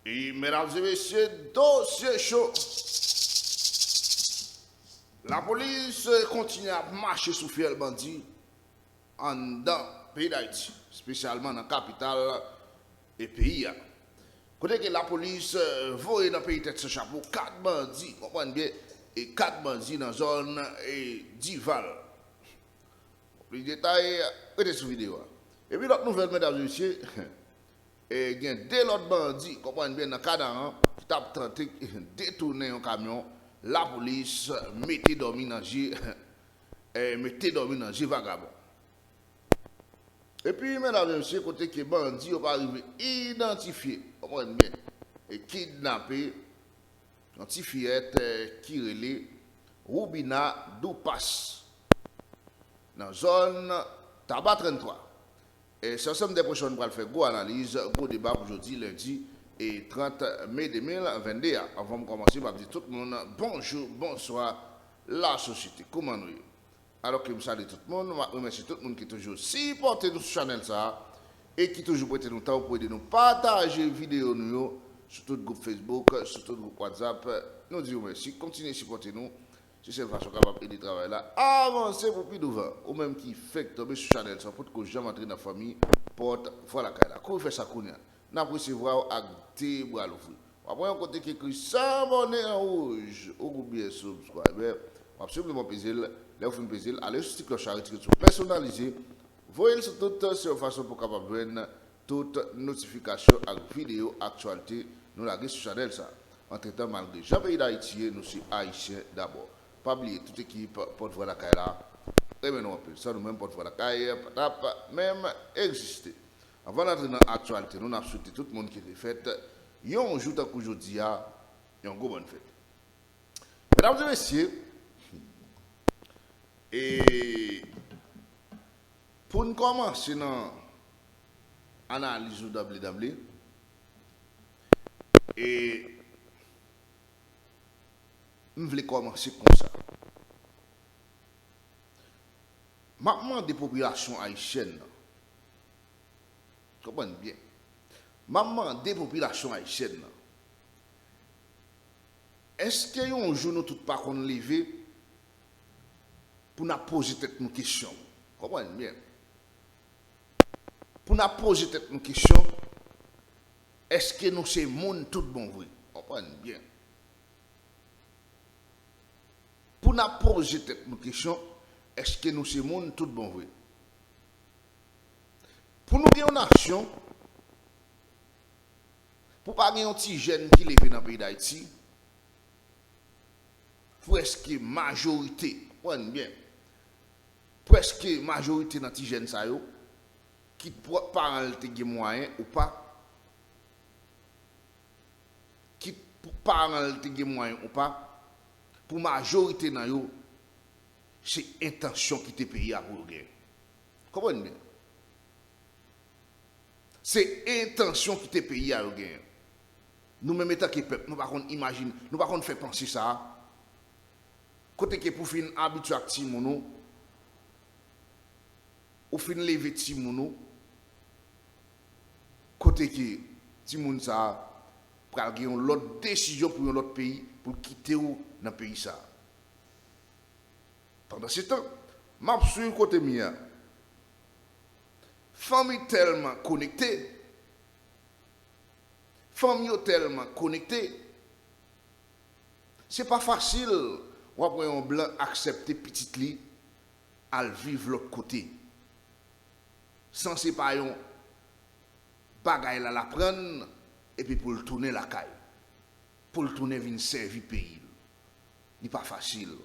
Et mesdames et messieurs, dossier chaud. La police continue à marcher sous fiel bandit en dans le pays d'Haïti, spécialement dans la capitale et pays. Côté que la police voit dans le pays tête ce chapeau, 4 bandits, comprenez bien, et 4 bandits dans la zone d'Ival. Les détails, regardez cette vidéo. Et puis l'autre nouvelle, mesdames et messieurs, et il y a deux autres bandits, comprenez bien, dans le cadre qui ont tenté de détourner un camion. La police mettait dormi dans le vagabond. Et puis, mesdames et messieurs, côté que les bandits n'ont pas arrivé identifié, comprenez bien, et kidnappé une petite fillette qui relève Rubina Doupas dans la zone Tabac 33. Et ce semaine prochaine, on va faire une analyse, un débat pour aujourd'hui, lundi et 30 mai 2022. Avant de commencer, je vais dire tout le monde bonjour, bonsoir, la société. Comment nous? Alors que je salue tout le monde, je remercie tout le monde qui est toujours supporté nous sur la chaîne et qui toujours prête nous temps pour aider nous partager les vidéos nous sur tout le groupe Facebook, sur tout le groupe WhatsApp. Nous disons merci, continuez à supporter nous. Si c'est une façon capable d'aider le travail là, avancez pour plus devant. Ou même qui fait tomber sur la chaîne pour que jamais entrer dans la famille, porte, voilà la caille. Comment fait ça qu'on a? N'a pas recevoir avec tes bras l'ouvrir. Après, on côté qui écrit s'abonner en rouge au groupe bien subscribe. Absolument plaisir. Là, vous faites plaisir. Allez sur cette cloche à retirer personnalisé. Voyez sur toute cette façon pour capable de toute notification avec vidéo actualité. Nous la sur la chaîne ça. Entre-temps, malgré jamais d'Haïti, nous sommes haïtiens d'abord. Pas oublier toute équipe porte-voix la caille là. Et maintenant, on peut ça nous-mêmes porte-voix la caille, même exister. Avant d'entrer dans l'actualité, nous avons souhaité tout le monde qui est fait. Un jour qu'aujourd'hui, il y a une bonne fête. Mesdames et messieurs, et pour nous commencer dans l'analyse de WWE, et je voulais commencer comme ça. Maintenant, des populations haïtiennes, vous comprenez bien, maman des populations haïtiennes, est-ce qu'il y a un jour nous tout pas qu'on lever pour nous poser une question? Vous comprenez bien? Pour nous poser une question, est-ce que nous sommes monde tout bon vrai? Vous comprenez bien? Pour nous poser une question, est-ce que nous sommes monde tout bon vrai? Pour nous gagner une action, pour ne pas gagner un petit jeune qui lève dans le pays d'Haïti, presque majorité, bien, presque majorité dans les petits jeunes qui parlent de moyens ou pas, qui parlent de moyens ou pas, pour majorité dans eux, c'est intention qui te paye à pour gagner. Comprenez bien? C'est intention qui te paye à gagner. Nous-mêmes, étant que peuple, nous ne pouvons pas imaginer, nous ne pouvons pas faire penser ça. Côté que pour finir habitué à Timono, ou finir lever Timono, côté que Timono ça, pour avoir une autre décision pour un autre pays, pour quitter dans le pays ça. Pendant ce temps, je suis côté mien. Famille tellement connectée, famille tellement connectée, c'est pas facile ou après un blanc accepter petite li à vivre l'autre côté. Sans c'est pas un bagaille là la prendre et puis pour le tourner la caille. Pour le tourner venir servir pays. n'est pas facile.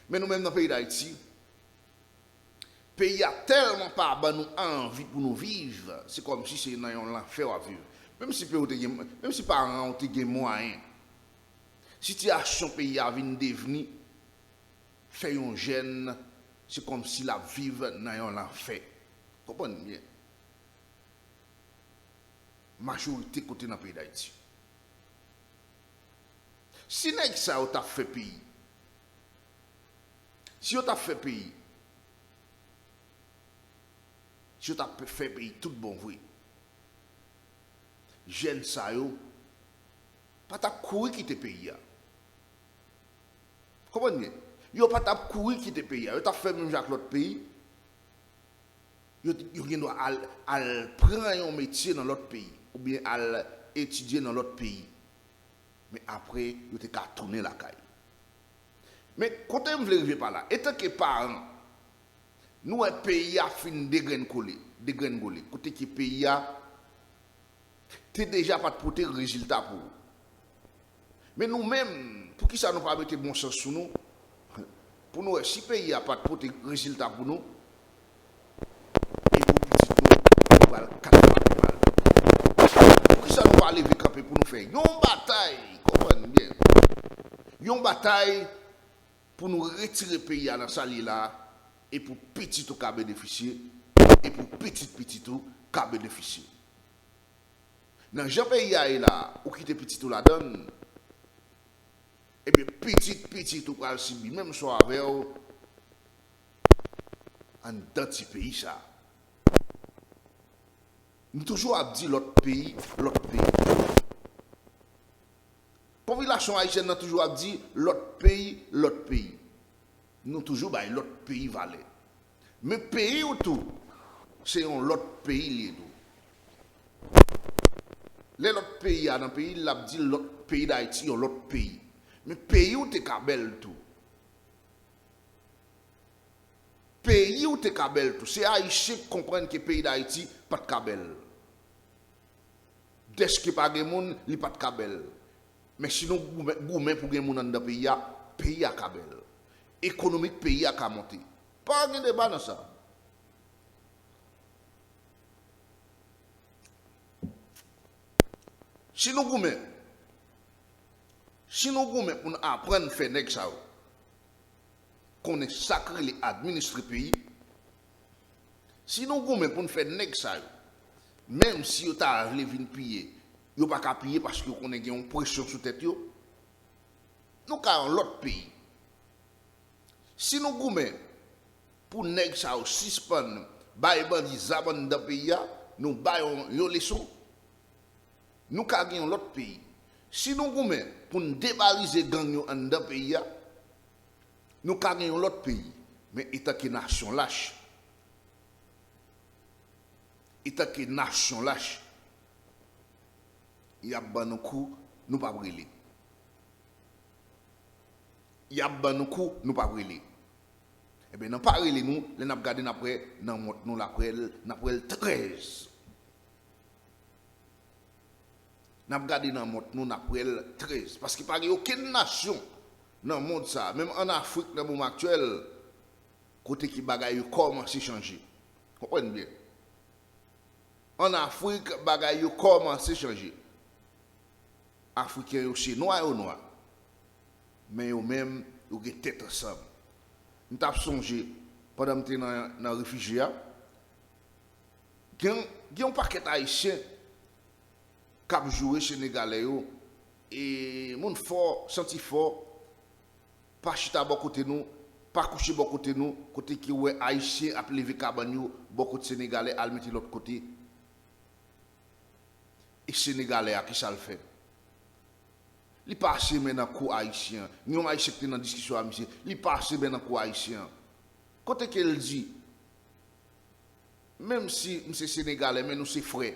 Mais nous-mêmes dans le pays d'Haïti, le pays a tellement pas nous envie pour nous vivre, c'est comme si c'est un l'enfer à vivre. Même si les parents ont des moyens, si tu as son pays à venir devenir, fait un jeune, c'est comme si la vive dans l'enfer. Vous comprenez bien? Majorité côté dans le pays d'Haïti. Si ça a fait pays, si on a fait pays, si on a fait pays tout bon vrai, jeunes ça yo pas t'a courir quitter pays ya. Comprenez? Yo pas t'a courir quitter pays ya. Yo t'a fait même avec l'autre pays. Yo doit al prendre un métier dans l'autre pays ou bien al étudier dans l'autre pays. Mais après, yo te ka tourner la caille. Mais quand on veut arriver par là, étant que parents, nous un pays a fin dégringolé. Côté que pays a t'es déjà pas de porter résultat pour. Mais nous-mêmes, pour qui ça nous pas mettre bon sens sur nous? Pour nous, si pays a pas de porter résultat pour nous, et pour petit nous, on va le 4 mal. Pour qui ça nous pas lever camper pour nous faire une bataille, comprenez bien. Une bataille pour nous retirer le pays dans sa là et pour petit tout cas bénéficier et pour petit tout cas bénéficier. Dans le pays là, ou quitter petit tout la donne, et bien petit tout cas subir même soit avec un petit pays ça. Nous toujours à dire l'autre pays. Population haïtienne a toujours dit l'autre pays. Nous toujours bah l'autre pays valait. Mais pays ou tout, c'est un l'autre pays les autres pays dans le pays, il a dit l'autre pays d'Haïti ou l'autre pays. Mais pays où t'es cabel tout. Pays où t'es cabel tout. C'est haïtien qui comprennent que le pays d'Haïti pas de cabel. Dès que pas de monde, il pas de cabel. Mais sinon, gourmet pour gagner dans le pays a cabel. Économique pays a monté. Pas de débat dans ça. Si nous gourmet pour apprendre à faire nèg ça, qu'on est sacré les administrer pays. Si nous gourmet pour faire nèg ça, même si vous avez venir payer, vous pas qu'à payer parce que vous avez une pression sur tête yo. Nous avons l'autre pays. Si nous gourmet pour nèg ça suspendre, bail bandi zaban dans pays, nous baillons yo leçon. Nous avons l'autre pays. Si nous gourmet pour nous débarrasser gang yo en dans pays, nous avons l'autre pays. Mais état que nation lâche. État que nation lâche. Il y a ban coup, nous pas brûler. Il y a ban coup, nous pas brûler. Eh bien, nous pas brûler nous, les n'a regardé après dans nous l'après 13. N'a regardé dans nous l'après 13 parce qu'il n'y a aucune nation dans le monde ça, même en Afrique dans le moment actuel, côté qui bagaille commence à changer. Vous comprenez bien? En Afrique, bagaille commence à changer. Africains aussi noirs ou noirs. Mais eux même ils ont tête ensemble. Nous avons songé pendant que nous étions dans le réfugié. Il y a un paquet haïtien qui a joué Sénégalais et mon fort, senti fort, pas chita bon côté nous, pas coucher bon côté nous, côté qui ouais haïtien a levé cabanyo, beaucoup de Sénégalais a mettre l'autre côté. Et Sénégalais a qui ça le fait? Il passe maintenant dans le haïtien. Nous haïtien qui dans la discussion avec monsieur, il passe maintenant dans le haïtien. Côté qu'elle dit, même si nous sommes Sénégalais, mais nous sommes frères.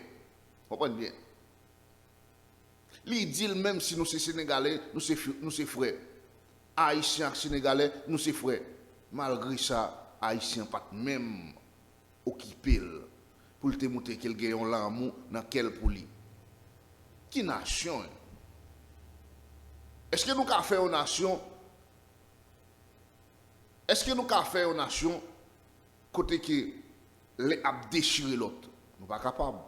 Vous comprenez bien? Il dit même si nous sommes Sénégalais, nous sommes frères. Haïtiens et Sénégalais, nous sommes frères. Malgré ça, Haïtiens pas même occupé pour te montrer qu'il y a un l'amour dans quel poli. Qui nation? Est-ce que nous avons fait une nation? Est-ce que nous avons fait une nation côté que les a déchiré l'autre? Nous ne sommes pas capables.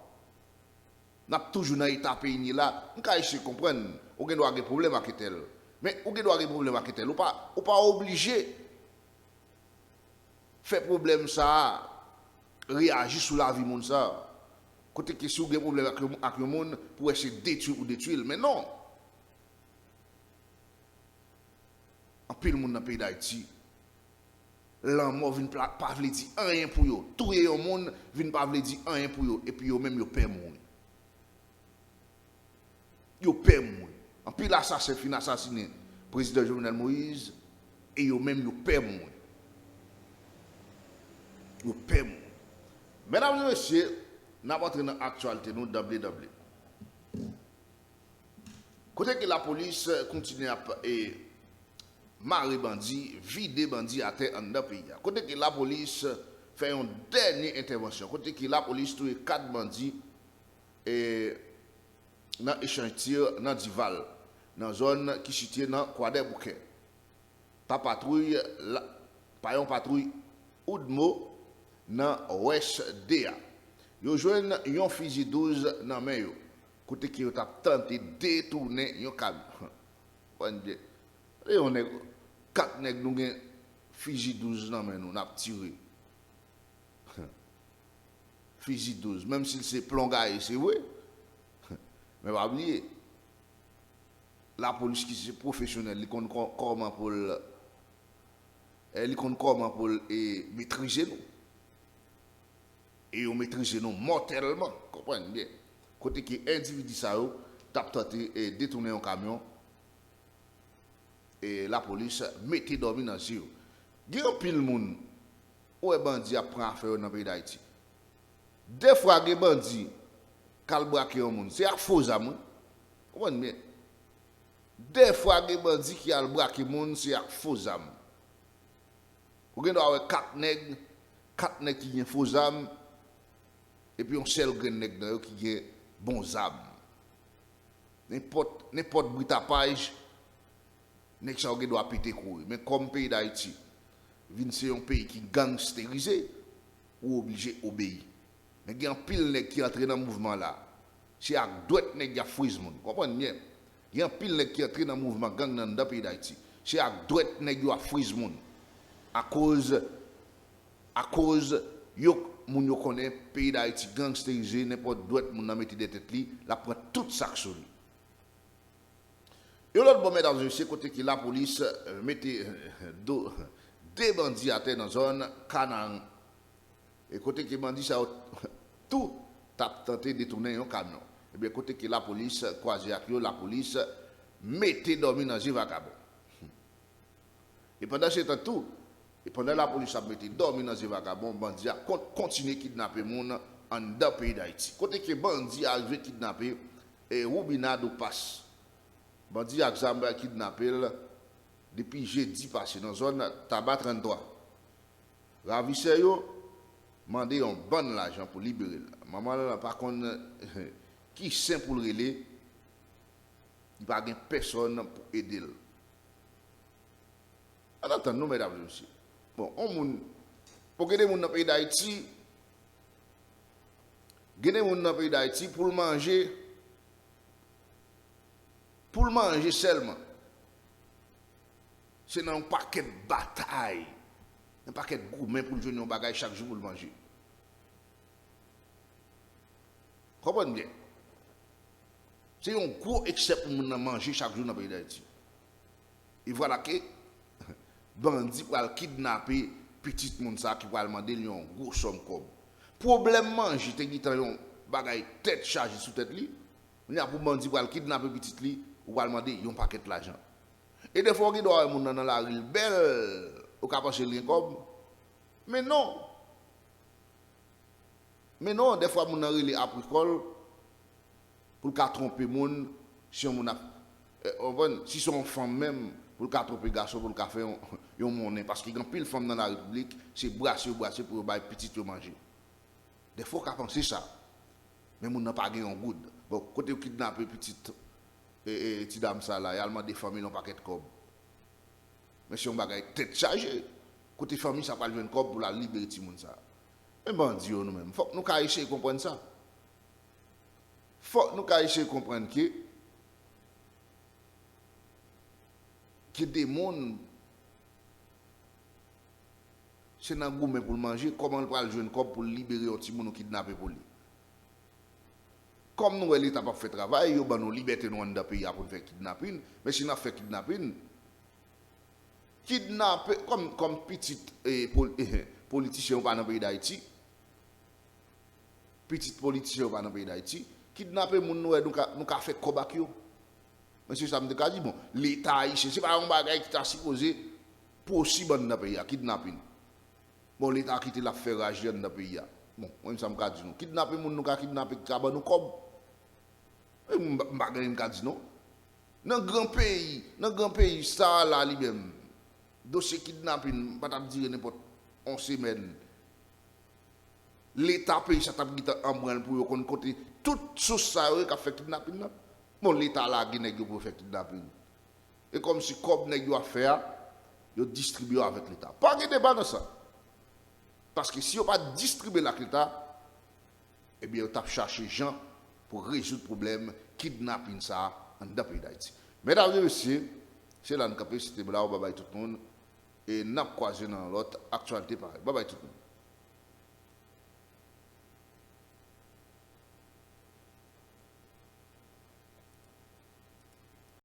Nous avons toujours dans l'état pays là. Nous avons comprendre. Nous avons des problèmes avec elle. Mais nous avons des problèmes avec elle. Nous ne sommes pas obligés de faire problème ça, réagir sur la vie de ça. Côté que si vous avez des problèmes avec le monde pour essayer de détruire. Mais non. En pile monde dans le pays d'Haïti, l'amour vient pas dire rien pour eux. Tout le monde vient pas dire rien pour eux. Et puis eux même ils perdent monde. yo paie moun. En pile assassin fin assassiné président Jovenel Moïse et yo même yo paie moun. Yo paie moun. Mesdames et messieurs, nous avons entré dans l'actualité nous d'emblée. Côté que la police continue à marrer bandit, vider bandit à terre en pays. Côté que la police fait une dernière intervention. Côté que la police trouve 4 bandits et dans échange tir dans Dival, dans zone qui située dans Kouadé Bouquet. Pas patrouille Oudmo dans Ouest DA. Yo joine yon fusil 12 dans main yo. Côté qui yo t'a tenté détourner yon camion. On dit on est 4 nèg nou gen fusil 12 dans main nous n'a tiré. Fusil 12 même si c'est plongage c'est vrai. Mais pas oublier la police qui c'est professionnel, il connaît comment pour maîtriser nous. Et on maîtrise nous mortellement, comprenez bien. Côté qui individu ça yo t'a tenté et détourner un camion et la police mettait dormi dans zéro. Il y a pile monde où est bandit a prend affaire dans le pays d'Haïti. Des fois les bandits kal braquer un monde, c'est à faux âme. Comprenez bien. Des fois les bandits qui a braquer monde, c'est à faux âme. Vous avez 4 nègres qui ont faux âme. Et puis on seul nèg qui a bons âmes. N'importe bruit tapage, nèg ça doit péter courir. Mais comme pays d'Haïti, c'est un pays qui gangstérisé ou obligé d'obéir. Mais il y a un pile nèg qui entre dans le mouvement là. C'est à droite nèg qui a freeze moun. Comprenez bien? Il y a un pile nèg qui entre dans le mouvement gang dans le pays d'Haïti. C'est à droite nèg qui a freeze moun. À cause yo moun yo connaît pays d'Haïti gangstérisé n'importe droite moun nan mette des têtes li, la prend toute ça sur lui. Et l'autre bon mesdames et messieurs côté que la police mettait des bandits à terre dans zone Canaan. Et côté que bandits ça tout t'a tenté de détourner un camion. Et bien côté que la police croisé avec la police mettait dormi dans un vagabond. Et pendant ce temps tout et pendant la police a mis dormi dans un vagabond, bandit a continué à kidnapper moun en dans pays d'Haïti. Côté que bandit a arrivé kidnapper et Roubinado passe. Bandit a Zamba kidnappé depuis jeudi passé dans zone Tabac 33. Ravisseur yo mandé un bon l'argent pour libérer. Maman là par contre qui saint pour le relais, il pas gain personne pour aider. En attendant, mesdames et messieurs, bon, pour gagner mon pays d'Haïti, pour le manger seulement, c'est dans un paquet de bataille, un paquet de gourmet pour le jouer un bagage chaque jour pour le manger. Comprenez bien? C'est un gros excès pour manger chaque jour dans le pays d'Haïti. Et voilà que bandit pour kidnapper petit monde ça qui va demander un gros somme comme. Problème manger te dit un bagage tête chargée sous tête li. Il y a pour bandit pour kidnapper petit li ou va demander un paquet de l'argent. Et des fois il doit monde dans la rue belle au cas penser rien comme. Mais non, des fois mon dans relé apricole pour qu'a tromper monde si on a si son femme même pour le tromper garçon pour le faire un monnaie parce qu'il y a pile femme dans la République c'est brasser pour bailler petit manger. Des fois qu'a penser ça. Mais mon n'a pas gagné un good. Bon côté kidnapper petite petite dame ça là, il y a des familles un paquet de cob. Mais si on bagaille tête chargée, côté famille ça pas le cob pour la libérer petit monde ça. Mais bandit nous même, faut nous essayer de comprendre ça. Faut nous essayer de comprendre que des monde c'est dans gourmet pour manger, comment on va le jouer cob pour libérer un petit monde kidnappé pour lui. Comme nous l'État pas fait travail, yo ban nous liberté nous dans pays pour faire kidnapping, mais si on a fait kidnapping comme petit politicien pas dans le pays d'Haïti. Petit politicien pas dans le pays d'Haïti, kidnapper moun nous ka fait kobak yo. Monsieur ça me dit bon, l'État haïtien, c'est pas un bagage qui t'a supposé possible dans le pays, kidnapping. Bon, l'État a quitté l'affaire agir dans le pays. Bon, moi, ça me dit non. Kidnapper, nous avons kidnapper, nous nous comme. Je ne sais pas si non. Dans un grand pays, ça là, lui-même, dossier kidnapping, pas dire n'importe 11 semaines. L'État paye ça tape en branle pour qu'on côté toute source ça qui a fait kidnapping. Bon, l'État là, il pour faire kidnapping. Et comme si comme nèg yo a faire, yo distribuer avec l'État. Pas de débat dans ça. Parce que si on pas distribuer avec l'État, eh bien, on tape chercher gens pour résoudre le problème kidnapping ça dans le pays d'Haïti. Mesdames et messieurs, c'est là une capacité de là, bye bye tout le monde. Et n'a croisé dans l'autre actualité pareil. Bye bye tout le monde.